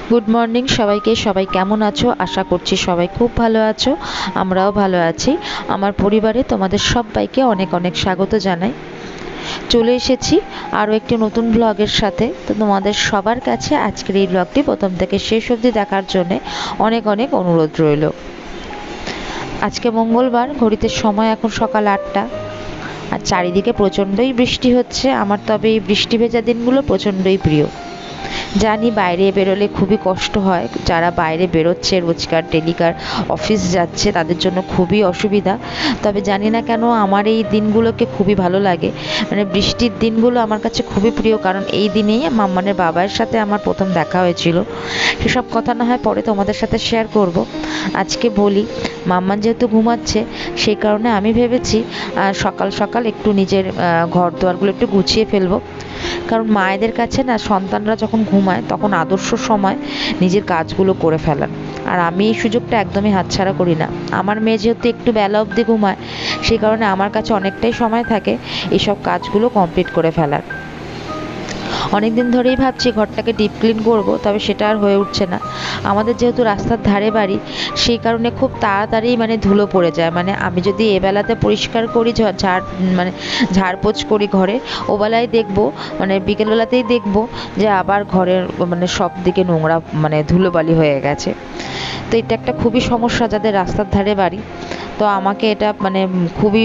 Good morning সবাইকে। সবাই কেমন আছো? আশা করছি সবাই খুব ভালো আছো। আমরাও ভালো আছি। আমার পরিবারে তোমাদের সবাইকে অনেক অনেক স্বাগত জানাই। চলে এসেছি আরও একটি নতুন ব্লগের সাথে। তো তোমাদের সবার কাছে আজকের এই ব্লগটি প্রথম থেকে শেষ অবধি দেখার জন্যে অনেক অনেক অনুরোধ রইল। আজকে মঙ্গলবার, ঘড়িতে সময় এখন সকাল 8টা, আর চারিদিকে প্রচণ্ডই বৃষ্টি হচ্ছে। আমার তবে এই বৃষ্টি ভেজা দিনগুলো প্রচণ্ডই প্রিয়। জানি বাইরে বেরোলে খুবই কষ্ট হয়, যারা বাইরে বেরোচ্ছে রোজকার ডেলিকার অফিস যাচ্ছে তাদের জন্য খুবই অসুবিধা। তবে জানি না কেন আমার এই দিনগুলোকে খুবই ভালো লাগে। মানে বৃষ্টির দিনগুলো আমার কাছে খুবই প্রিয়, কারণ এই দিনেই মাম্মানের বাবার সাথে আমার প্রথম দেখা হয়েছিল। সেসব কথা না হয় পরে তোমাদের সাথে শেয়ার করব। আজকে বলি, মাম্মান যেহেতু ঘুমাচ্ছে সেই কারণে আমি ভেবেছি সকাল সকাল একটু নিজের ঘর দুয়ারগুলো একটু গুছিয়ে ফেলবো। কারণ মায়েদের কাছে না, সন্তানরা যখন ঘুমায় তখন আদর্শ সময় নিজের কাজগুলো করে ফেলার। আর আমি এই সুযোগটা একদমই হাতছাড়া করি না। আমার মেয়ে যেহেতু একটু বেলা অবধি ঘুমায়, সেই কারণে আমার কাছে অনেকটাই সময় থাকে এইসব কাজগুলো কমপ্লিট করে ফেলার। অনেক দিন ধরেই ভাবছি ঘরটাকে ডিপ ক্লিন করব, তবে সেটা আর হয়ে উঠছে না। আমাদের যেহেতু রাস্তার ধারে বাড়ি, সেই কারণে খুব তাড়াতাড়ি ধুলো পড়ে যায়। আমি যদি এবেলাতে পরিষ্কার করি, ঝাড়পোছ করি ঘরে, ওবেলায় দেখবো, বিকেলবেলাতেই দেখবো যে আবার ঘরের সব দিকে নোংরা, ধুলোবালি হয়ে গেছে। তো এটা একটা খুবই সমস্যা যাদের রাস্তার ধারে বাড়ি। তো আমাকে এটা খুবই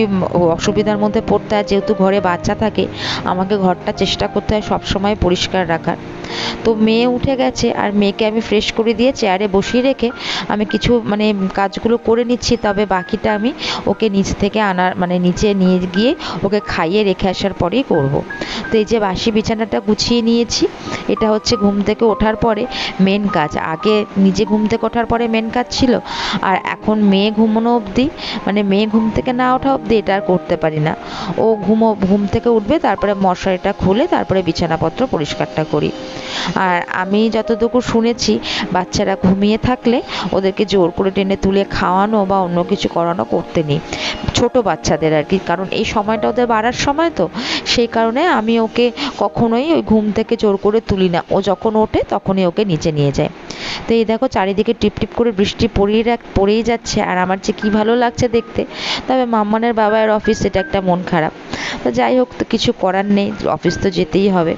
অসুবিধার মধ্যে পড়তে হয়, যেহেতু ঘরে বাচ্চা থাকে। আমাকে ঘরটা চেষ্টা করতে হয় সবসময় পরিষ্কার রাখার। তো মেয়ে উঠে গেছে, আর মেয়েকে আমি ফ্রেশ করে দিয়ে চেয়ারে বসিয়ে রেখে আমি কিছু কাজগুলো করে নিচ্ছি। তবে বাকিটা আমি ওকে নিচ থেকে নিচে নিয়ে গিয়ে ওকে খাইয়ে রেখে আসার পরেই করব। তো এই যে বাসি বিছানাটা গুছিয়ে নিয়েছি, এটা হচ্ছে ঘুম থেকে ওঠার পরে মেন কাজ। আগে নিজে ঘুম থেকে ওঠার পরে মেন কাজ ছিল, আর এখন মেয়ে ঘুমানো অবধি, মেয়ে ঘুম থেকে না ওঠা অবধি এটা আর করতে পারি না। ও ঘুম থেকে উঠবে, তারপরে মশারিটা খুলে তারপরে বিছানাপত্র পরিষ্কারটা করি। আর আমি যতটুকু শুনেছি, বাচ্চারা ঘুমিয়ে থাকলে ওদেরকে জোর করে টেনে তুলে খাওয়ানো বা অন্য কিছু করানো করতে নেই, ছোট বাচ্চাদের আর কি। কারণ এই সময়টা ওদের বাড়ার সময়, তো সেই কারণে আমি ওকে কখনোই ওই ঘুম থেকে জোর করে তুলি না। ও যখন ওঠে তখনই ওকে নিচে নিয়ে যায়। তো এই দেখো, চারিদিকে টিপ টিপ করে বৃষ্টি পড়েই যাচ্ছে, আর আমার যে কী ভালো লাগছে দেখতে। তবে মাম্মানের বাবার অফিস, এটা একটা মন খারাপ। তো যাই হোক, তো কিছু করার নেই, অফিস তো যেতেই হবে।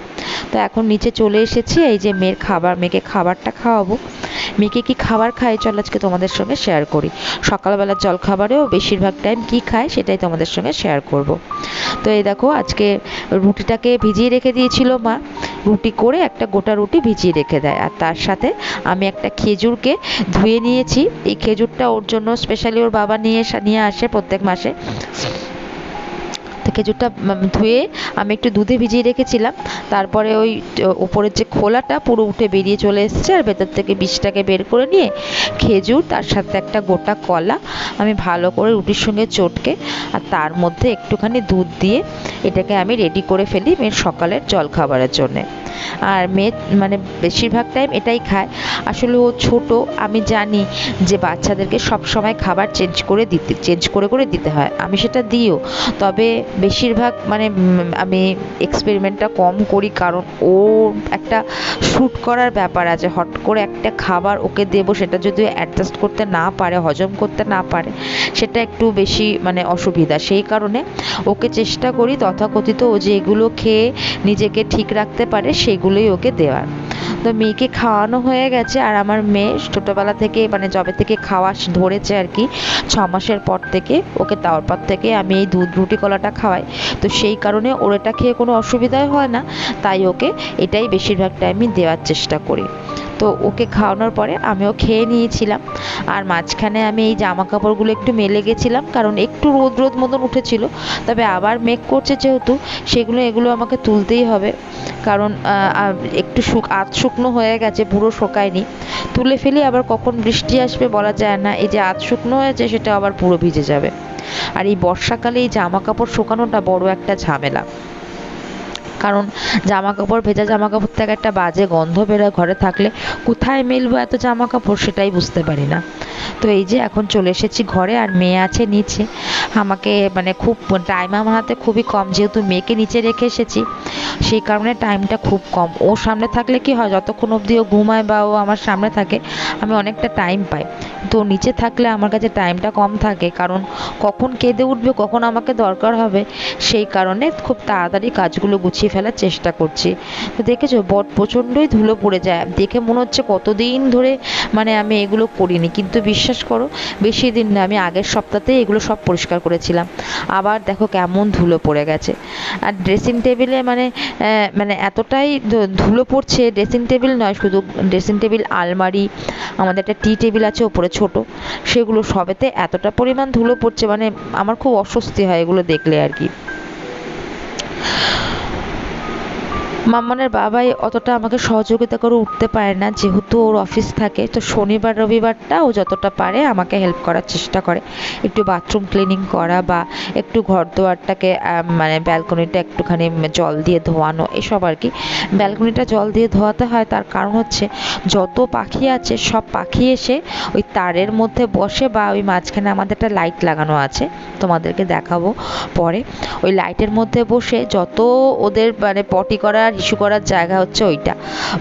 তো এখন নিচে চলে এসেছি, এই যে মেয়েকে খাবারটা খাওয়াবো। মেয়েকে কি খাবার খায় চল আজকে তোমাদের সঙ্গে শেয়ার করি। সকালবেলার জলখাবারেও বেশিরভাগ টাইম কি খায় সেটাই তোমাদের সঙ্গে শেয়ার করব। তো এই দেখো, আজকে রুটিটাকে ভিজিয়ে রেখে দিয়েছিল মা। রুটি করে একটা গোটা রুটি ভিজিয়ে রেখে দেয়, আর তার সাথে আমি একটা খেজুরকে ধুয়ে নিয়েছি। এই খেজুরটা ওর জন্য স্পেশালি ওর বাবা নিয়ে আসে প্রত্যেক মাসে। খেজুরটা ধুয়ে আমি একটু দুধে ভিজিয়ে রেখেছিলাম। তারপরে ওই ওপরের যে খোলাটা পুরো উঠে বেরিয়ে চলে এসছে, আর ভেতর থেকে বীজটাকে বের করে নিয়ে খেজুর, তার সাথে একটা গোটা কলা আমি ভালো করে রুটির সঙ্গে চটকে, আর তার মধ্যে একটুখানি দুধ দিয়ে এটাকে আমি রেডি করে ফেলি মেয়ের সকালের জলখাবারের জন্যে। আর মেয়ে বেশিরভাগ টাইম এটাই খায়। আসলে ও ছোট, আমি জানি যে বাচ্চাদেরকে সব সময় খাবার চেঞ্জ করে দিতে হয়। আমি সেটা দিও, তবে বেশিরভাগ আমি এক্সপেরিমেন্টটা কম করি, কারণ ও একটা শ্যুট করার ব্যাপার আছে। হট করে একটা খাবার ওকে দেবো, সেটা যদি অ্যাডজাস্ট করতে না পারে, হজম করতে না পারে, সেটা একটু বেশি অসুবিধা। সেই কারণে ওকে চেষ্টা করি তথাকথিত ও যেগুলো খেয়ে নিজেকে ঠিক রাখতে পারে সেগুলোই ওকে দেওয়ার। তো মেয়েকে খাওয়ানো হয়ে গেছে, আর আমার মেয়ে ছোটোবেলা থেকে যবে থেকে খাওয়া ধরেছে আর কি, 6 মাসের পর থেকে ওকে, তারপর থেকে আমি এই দুধ রুটি কলাটা খাওয়াই। তো সেই কারণে ওর এটা খেয়ে কোনো অসুবিধাই হয় না, তাই ওকে এটাই বেশিরভাগ টাইমই দেওয়ার চেষ্টা করি। তো ওকে খাওয়ানোর পরে আমিও খেয়ে নিয়েছিলাম। আর মাঝখানে আমি এই জামা কাপড়গুলো একটু মেলে গেছিলাম, কারণ একটু রোদ মতন উঠেছিল। তবে আবার মেঘ করছে যেহেতু, এগুলো আমাকে তুলতেই হবে, কারণ একটু আধ শুকনো হয়ে গেছে, পুরো শোকায়নি। তুলে ফেলি, আবার কখন বৃষ্টি আসবে বলা যায় না। এই যে আধ শুকনো হয়েছে সেটা আবার পুরো ভিজে যাবে। আর এই বর্ষাকালে এই জামা কাপড় শুকানোটা বড় একটা ঝামেলা, কারণ ভেজা জামা কাপড় থেকে একটা বাজে গন্ধ বেরোয় ঘরে থাকলে। কোথায় মেলবো এত জামা কাপড় সেটাই বুঝতে পারি না। তো এই যে এখন চলে এসেছি ঘরে, আর মেয়ে আছে নিচে। আমাকে মানে খুব টাইম আমার হাতে খুবই কম, যেহেতু মেয়েকে নিচে রেখে এসেছি সেই কারণে টাইমটা খুব কম। ও সামনে থাকলে কি হয়, যতক্ষণ অবধি ও ঘুমায় বা ও আমার সামনে থাকে আমি অনেকটা টাইম পাই। তো নিচে থাকলে আমার কাছে টাইমটা কম থাকে, কারণ কখন কেঁদে উঠবে, কখন আমাকে দরকার হবে, সেই কারণে খুব তাড়াতাড়ি কাজগুলো গুছিয়ে ফেলার চেষ্টা করছি। তো দেখেছো প্রচণ্ডই ধুলো পড়ে যায়, দেখে মনে হচ্ছে কতদিন ধরে মানে আমি এগুলো করিনি, কিন্তু বিশ্বাস করো বেশি দিন না, আমি আগের সপ্তাহতেই এগুলো সব পরিষ্কার করেছিলাম। আবার দেখো কেমন ধুলো পড়ে গেছে। আর ড্রেসিং টেবিলে মানে মানে এতটাই ধুলো পড়ছে, ড্রেসিং টেবিল নয় শুধু, ড্রেসিং টেবিল, আলমারি, আমাদের একটা টি টেবিল আছে ওপরে ছোট, সেগুলো সবেতে এতটা পরিমাণ ধুলো পড়ছে, মানে আমার খুব অস্বস্তি হয় এগুলো দেখলে আর কি। মাম্মানের বাবাই অতটা আমাকে সহযোগিতা করে উঠতে পারে না, যেহেতু ওর অফিস থাকে। তো শনিবার রবিবারটা ও যতটা পারে আমাকে হেল্প করার চেষ্টা করে, একটু বাথরুম ক্লিনিং করা বা একটু ঘর দুয়ারটাকে মানে ব্যালকনিটা একটুখানি জল দিয়ে ধোয়ানো, এসব আর কি। ব্যালকনিটা জল দিয়ে ধোয়াতে হয়, তার কারণ হচ্ছে যত পাখি আছে সব পাখি এসে ওই তারের মধ্যে বসে, বা ওই মাঝখানে আমাদের একটা লাইট লাগানো আছে, তোমাদেরকে দেখাবো পরে। ওই লাইটের মধ্যে বসে যত ওদের মানে পটি করার ইস্যু করার জায়গা হচ্ছে ওইটা,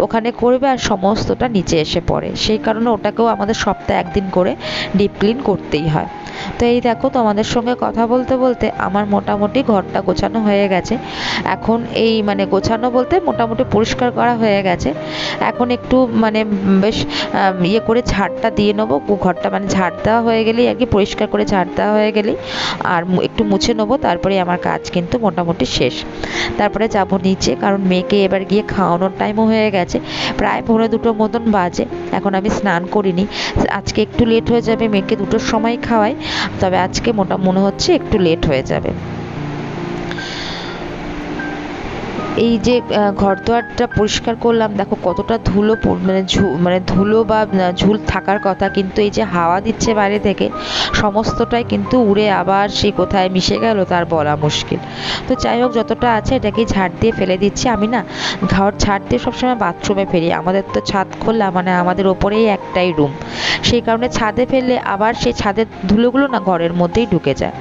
ওখানে করবে আর সমস্তটা নিচে এসে পড়ে, সেই কারণে ওটাকেও আমাদের সপ্তাহে একদিন করে ডিপ ক্লিন করতেই হয়। তো এই দেখো তোমাদের সঙ্গে কথা বলতে বলতে আমার মোটামুটি ঘরটা গোছানো হয়ে গেছে। এখন এই মানে গোছানো বলতে মোটামুটি পরিষ্কার করা হয়ে গেছে। এখন একটু মানে বেশ ইয়ে করে ঝাড়টা দিয়ে নেবো ঘরটা, মানে ঝাড় দেওয়া হয়ে গেলেই আর কি, পরিষ্কার করে ঝাড় দেওয়া হয়ে গেলেই আর একটু মুছে নেবো, তারপরে আমার কাজ কিন্তু মোটামুটি শেষ। তারপরে যাবো নিচে, কারণ মেয়েকে এবার গিয়ে খাওয়ানোর টাইমও হয়ে গেছে, প্রায় 1:45 মতন বাজে। এখন আমি স্নান করিনি, আজকে একটু লেট হয়ে যাবে, মেয়েকে 2টোর সময় খাওয়াই, তবে আজকে মনে হচ্ছে একটু লেট হয়ে যাবে। এই যে ঘরদোয়ারটা পরিষ্কার করলাম, দেখো কতটা ধুলো মানে ধুলো বা ঝুল থাকার কথা, কিন্তু এই যে হাওয়া দিচ্ছে বাইরে থেকে সমস্তটাই কিন্তু উড়ে আবার সে কোথায় মিশে গেল তার বলা মুশকিল। তো যাই হোক, যতটা আছে এটাকে ঝাড় দিয়ে ফেলে দিচ্ছি। আমি না ঘর ঝাড় দিয়ে সবসময় বাথরুমে ফেলি, আমাদের তো ছাদ খোলা, মানে আমাদের ওপরেই একটাই রুম, সেই কারণে ছাদে ফেললে আবার সেই ছাদের ধুলোগুলো না ঘরের মধ্যেই ঢুকে যায়।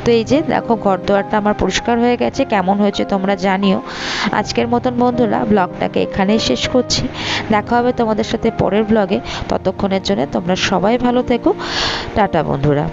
তো এই যে দেখো ঘরদোয়ারটা আমার পরিষ্কার হয়ে গেছে, কেমন হয়েছে তোমরা জানিও। আজকের মতন বন্ধুরা ব্লগটাকে এখানেই শেষ করছি, দেখা হবে তোমাদের সাথে পরের ব্লগে। ততক্ষণের জন্য তোমরা সবাই ভালো থেকো, টাটা বন্ধুরা।